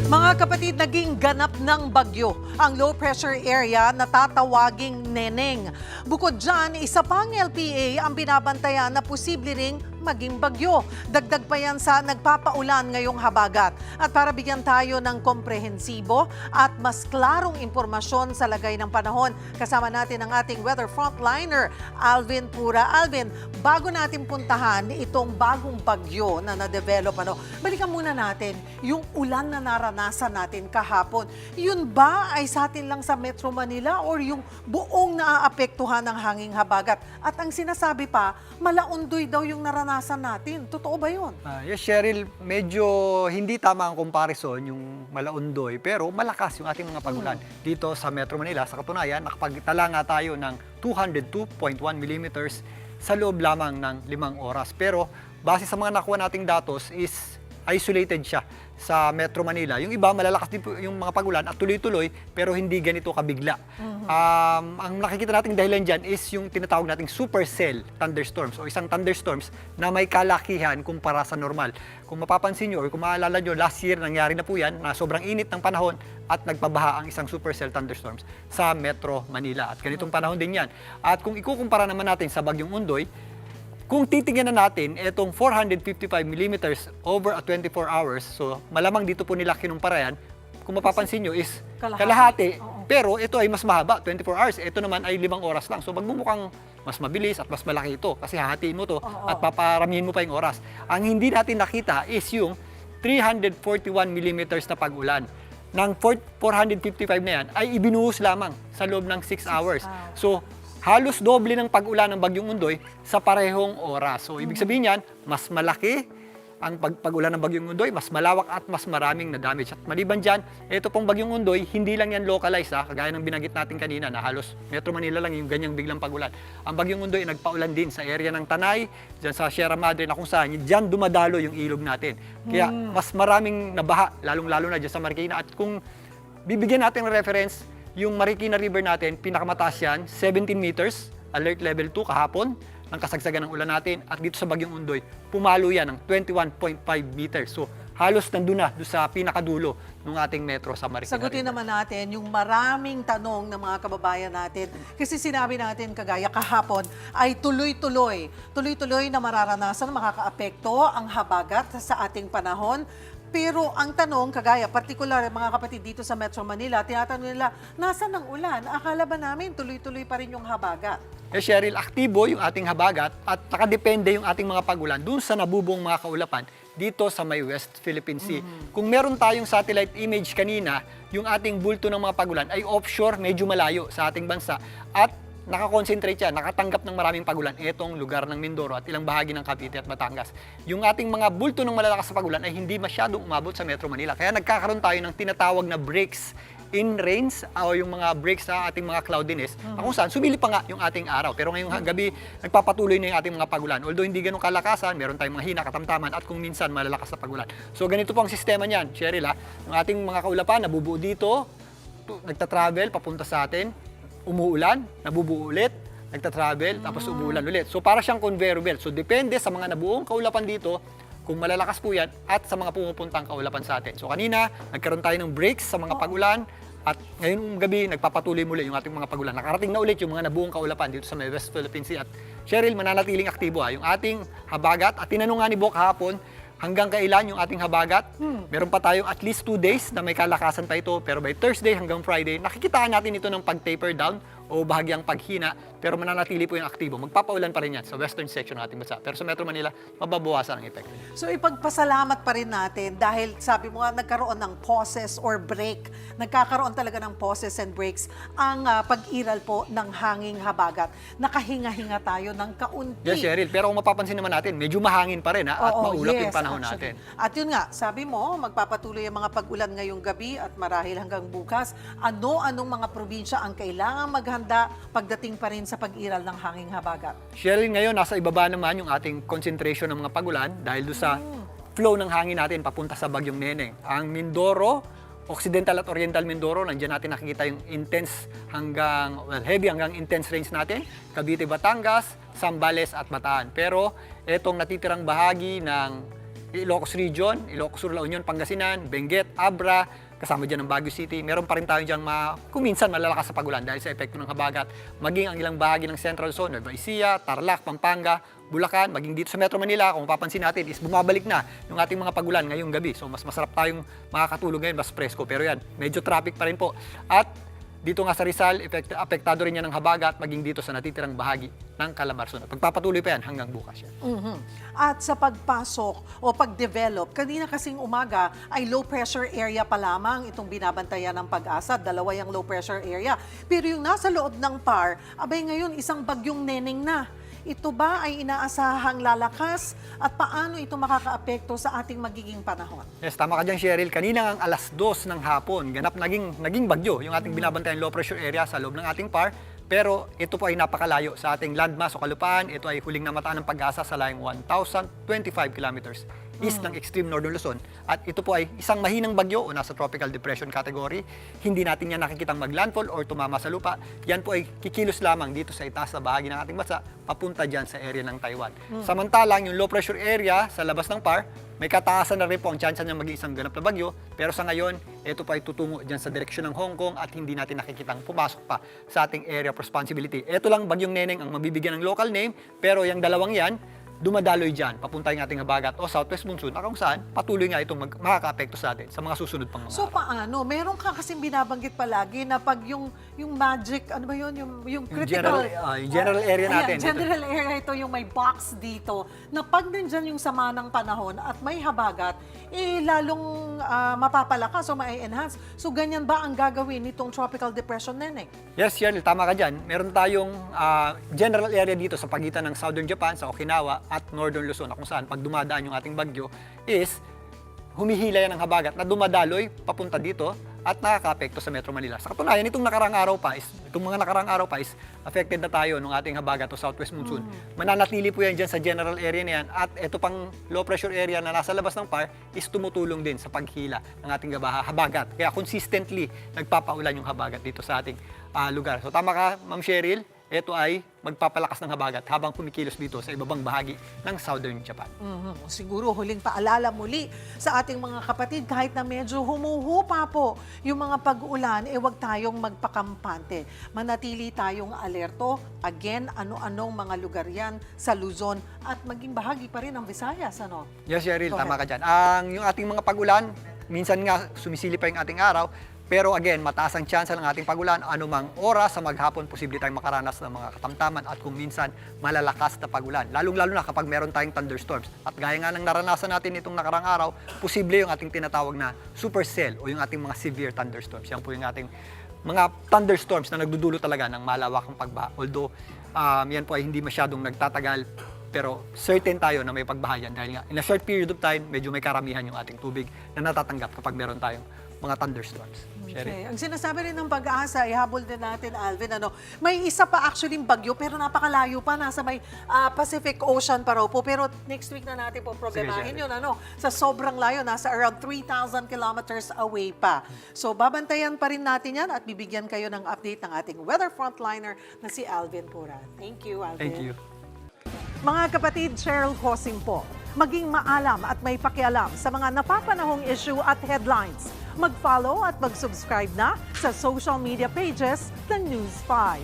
Mga kapatid, naging ganap ng bagyo ang low pressure area na tatawaging Neneng. Bukod dyan, isa pang LPA ang binabantayan na posible ring maging bagyo. Dagdag pa yan sa nagpapaulan ngayong habagat. At para bigyan tayo ng komprehensibo at mas klarong impormasyon sa lagay ng panahon, kasama natin ang ating weather frontliner, Alvin Pura. Alvin, bago natin puntahan itong bagong bagyo na na-develop, balikan muna natin yung ulan na naranasan natin kahapon. Yun ba ay sa atin lang sa Metro Manila or yung buong naaapektuhan ng hanging habagat? At ang sinasabi pa, Malaundoy daw yung naranasan natin. Totoo ba yun? Yes, Cheryl, medyo hindi tama ang comparison yung Malaundoy, pero malakas yung ating mga pagulan. Dito sa Metro Manila, sa katunayan, nakapagtala nga tayo ng 202.1 millimeters sa loob lamang ng 5 oras. Pero base sa mga nakuha nating datos is isolated siya sa Metro Manila. Yung iba, malalakas din po yung mga pagulan at tuloy-tuloy, pero hindi ganito kabigla. Ang nakikita nating dahilan dyan is yung tinatawag nating supercell thunderstorms o isang thunderstorms na may kalakihan kumpara sa normal. Kung mapapansin nyo or kung maalala nyo, last year nangyari na po yan na sobrang init ng panahon at nagpabaha ang isang supercell thunderstorms sa Metro Manila. At ganitong panahon din yan. At kung ikukumpara naman natin sa Bagyong Undoy, kung titingnan na natin itong 455 millimeters over a 24 hours, so malamang dito po nila kinumpara yan, kung mapapansin nyo is kalahati. Pero ito ay mas mahaba, 24 hours. Ito naman ay 5 oras lang. So magmumukhang mas mabilis at mas malaki ito kasi hahatiin mo to at paparamihin mo pa yung oras. Ang hindi natin nakita is yung 341 millimeters na pag-ulan. Ng 455 na yan ay ibinuhos lamang sa loob ng 6 hours. So halos doble ng pag-ulan ng Bagyong Undoy sa parehong oras. So ibig sabihin yan, mas malaki ang pag-ulan ng Bagyong Undoy, mas malawak at mas maraming na-damage. At maliban dyan, ito pong Bagyong Undoy, hindi lang yan localized, kagaya ng binanggit natin kanina na halos Metro Manila lang yung ganyang biglang pag-ulan. Ang Bagyong Undoy nagpaulan din sa area ng Tanay, dyan sa Sierra Madre na kung saan, dyan dumadalo yung ilog natin. Kaya mas maraming nabaha, lalong-lalo na dyan sa Marikina. At kung bibigyan natin ng reference, yung Marikina River natin, pinakamataas yan, 17 meters, alert level 2 kahapon, ng kasagsagan ng ulan natin. At dito sa Bagyong Undoy, pumalo yan ng 21.5 meters. So halos nandun na doon sa pinakadulo ng ating metro sa Marikina Sagutin River. naman natin yung maraming tanong ng mga kababayan natin. Kasi sinabi natin kagaya kahapon ay tuloy-tuloy na mararanasan, makakaapekto ang habagat sa ating panahon. Pero ang tanong, kagaya, partikular mga kapatid dito sa Metro Manila, tinatanong nila, nasan ang ulan? Akala ba namin tuloy-tuloy pa rin yung habagat? Cheryl, aktibo yung ating habagat at nakadepende yung ating mga pagulan dun sa nabubuong mga kaulapan dito sa may West Philippine Sea. Kung meron tayong satellite image kanina, yung ating bulto ng mga pagulan ay offshore, medyo malayo sa ating bansa at nakakonsentrate siya, nakatanggap ng maraming pagulan itong lugar ng Mindoro at ilang bahagi ng Cavite at Batangas. Yung ating mga bulto ng malalakas na pagulan ay hindi masyadong umabot sa Metro Manila. Kaya nagkakaroon tayo ng tinatawag na breaks in rains o yung mga breaks sa ating mga cloudiness na kung saan sumilip pa nga yung ating araw. Pero ngayong gabi, nagpapatuloy na yung ating mga pagulan. Although hindi ganun kalakasan, meron tayong mga hina, katamtaman at kung minsan malalakas na pagulan. So ganito po ang sistema niyan, Cheryl. Yung ating mga kaulapan nabubuo dito, nagta-travel papunta sa atin, umuulan, nabubuo ulit, nagta-travel, tapos umuulan ulit. So para siyang conveyor belt. So depende sa mga nabuong kaulapan dito, kung malalakas po yan, at sa mga pumupuntang kaulapan sa atin. So kanina, nagkaroon tayo ng breaks sa mga pagulan, at ngayong gabi, nagpapatuloy muli yung ating mga pagulan. Nakarating na ulit yung mga nabuong kaulapan dito sa may West Philippine Sea. At Cheryl, mananatiling aktibo yung ating habagat. At tinanong nga ni Bok hapon, hanggang kailan yung ating habagat? Meron pa tayong at least 2 days na may kalakasan pa ito. Pero by Thursday hanggang Friday, nakikitaan natin ito ng pag-taper down o bahagyang paghina. Pero mananatili po yung aktibo. Magpapaulan pa rin yan sa western section ng ating bansa. Pero sa Metro Manila, mababawasan ang epekto. So ipagpasalamat pa rin natin dahil sabi mo nga nagkaroon ng pauses or break. Nagkakaroon talaga ng pauses and breaks ang pag-iral po ng hanging habagat. Nakahinga-hinga tayo ng kaunti. Yes, Cheryl. Pero kung mapapansin naman natin, medyo mahangin pa rin at maulap yung panahon natin. At yun nga, sabi mo, magpapatuloy ang mga pag-ulan ngayong gabi at marahil hanggang bukas. Anong mga probinsya ang kailangan maghanda pagdating pa rin sa pag-iral ng hanging habagat? Cheryl, ngayon nasa ibaba naman yung ating concentration ng mga pagulan dahil doon sa flow ng hangin natin papunta sa Bagyong Neneng. Ang Mindoro, Occidental at Oriental Mindoro, nandiyan natin nakikita yung intense hanggang, heavy hanggang intense rains natin. Cavite, Batangas, Zambales at Bataan. Pero etong natitirang bahagi ng Ilocos Region, Ilocos Sur, La Union, Pangasinan, Benguet, Abra, kasama dyan ng Baguio City. Meron pa rin tayo dyan kung minsan malalakas sa pagulan dahil sa epekto ng habagat. Maging ang ilang bahagi ng Central Zone, Nueva Ecija, Tarlac, Pampanga, Bulacan, maging dito sa Metro Manila, kung mapapansin natin, is bumabalik na yung ating mga pagulan ngayong gabi. So mas masarap tayong makakatulog ngayon, mas presko. Pero yan, medyo traffic pa rin po. At dito nga sa Rizal, apektado rin yan ng habagat, maging dito sa natitirang bahagi ng Calabarzon. At pagpapatuloy pa yan hanggang bukas yan. At sa pagpasok o pag-develop, kanina kasing umaga ay low pressure area pa lamang itong binabantayan ng Pag-asa. Dalawa yung low pressure area. Pero yung nasa loob ng PAR, abay ngayon isang bagyong neneng na. Ito ba ay inaasahang lalakas at paano ito makakaapekto sa ating magiging panahon? Yes, tama ka dyan, Cheryl. Kanina ang alas 2 ng hapon, naging bagyo yung ating binabantayan low pressure area sa loob ng ating PAR. Pero ito po ay napakalayo sa ating landmass o kalupaan. Ito ay huling namataan ng Pag-asa sa layong 1,025 kilometers east ng extreme northern Luzon. At ito po ay isang mahinang bagyo o nasa tropical depression category. Hindi natin yan nakikitang maglandfall or tumama sa lupa. Yan po ay kikilos lamang dito sa itaas na bahagi ng ating bansa papunta dyan sa area ng Taiwan. Samantalang yung low pressure area sa labas ng PAR, may kataasan na rin po ang tsansa niya maging isang ganap na bagyo. Pero sa ngayon, ito pa ay tutungo dyan sa direksyon ng Hong Kong at hindi natin nakikitang pumasok pa sa ating area of responsibility. Ito lang bagyong neneng ang mabibigyan ng local name, pero yung dalawang yan, dumadaloy dyan, papunta yung ating habagat o southwest monsoon na kung saan patuloy nga itong makaka-apekto sa atin sa mga susunod pang mga So araw. paano? Meron ka kasing binabanggit palagi na pag yung magic, ano ba yun? Yung critical... Yung general area natin. Ayan, general area ito yung may box dito na pag nandyan yung sama ng panahon at may habagat, lalong mapapalakas o ma-enhance. So ganyan ba ang gagawin nitong tropical depression, Neneng? Yes, Cheryl, tama ka dyan. Meron tayong general area dito sa pagitan ng southern Japan, sa Okinawa, at northern Luzon, kung saan pag dumadaan yung ating bagyo is humihila yan ng habagat na dumadaloy papunta dito at nakaka-apekto sa Metro Manila. Sa katunayan, itong mga nakarang araw pa is affected na tayo ng ating habagat o southwest monsoon. Mananatili po yan dyan sa general area na yan at ito pang low pressure area na nasa labas ng PAR is tumutulong din sa paghila ng ating habagat. Kaya consistently nagpapaulan yung habagat dito sa ating lugar. So tama ka, Ma'am Cheryl, ito ay magpapalakas ng habagat habang kumikilos dito sa ibabang bahagi ng southern Japan. Siguro huling paalala muli sa ating mga kapatid, kahit na medyo humuhupa po yung mga pag-ulan, wag tayong magpakampante. Manatili tayong alerto. Again, ano-anong mga lugar yan sa Luzon at maging bahagi pa rin ng Visayas. Ano? Yes, Cheryl, Go tama ahead. ka dyan. Yung ating mga pag-ulan, minsan nga sumisili pa yung ating araw, pero again, mataas ang tsansa ng ating pagulan. Anumang oras sa maghapon, posible tayong makaranas ng mga katamtaman at kung minsan malalakas na pagulan. Lalong-lalo na kapag meron tayong thunderstorms. At gaya nga ng naranasan natin itong nakarang araw, posible yung ating tinatawag na supercell o yung ating mga severe thunderstorms. Yan po yung ating mga thunderstorms na nagdudulo talaga ng malawakang pagbaha. Although, yan po ay hindi masyadong nagtatagal, pero certain tayo na may pagbaha yan dahil nga in a short period of time, medyo may karamihan yung ating tubig na natatanggap kapag meron tayong mga thunderstorms. Okay. Ang sinasabi rin ng Pag-asa, ihabol din natin, Alvin, may isa pa actually bagyo pero napakalayo pa, nasa may Pacific Ocean pa raw po. Pero next week na natin po problemahin Sige, yun. Sa sobrang layo, nasa around 3,000 kilometers away pa. So babantayan pa rin natin yan at bibigyan kayo ng update ng ating weather frontliner na si Alvin Puran. Thank you, Alvin. Thank you. Mga kapatid, Cheryl Hosing po. Maging maalam at may pakialam sa mga napapanahong issue at headlines. Mag-follow at mag-subscribe na sa social media pages ng News 5.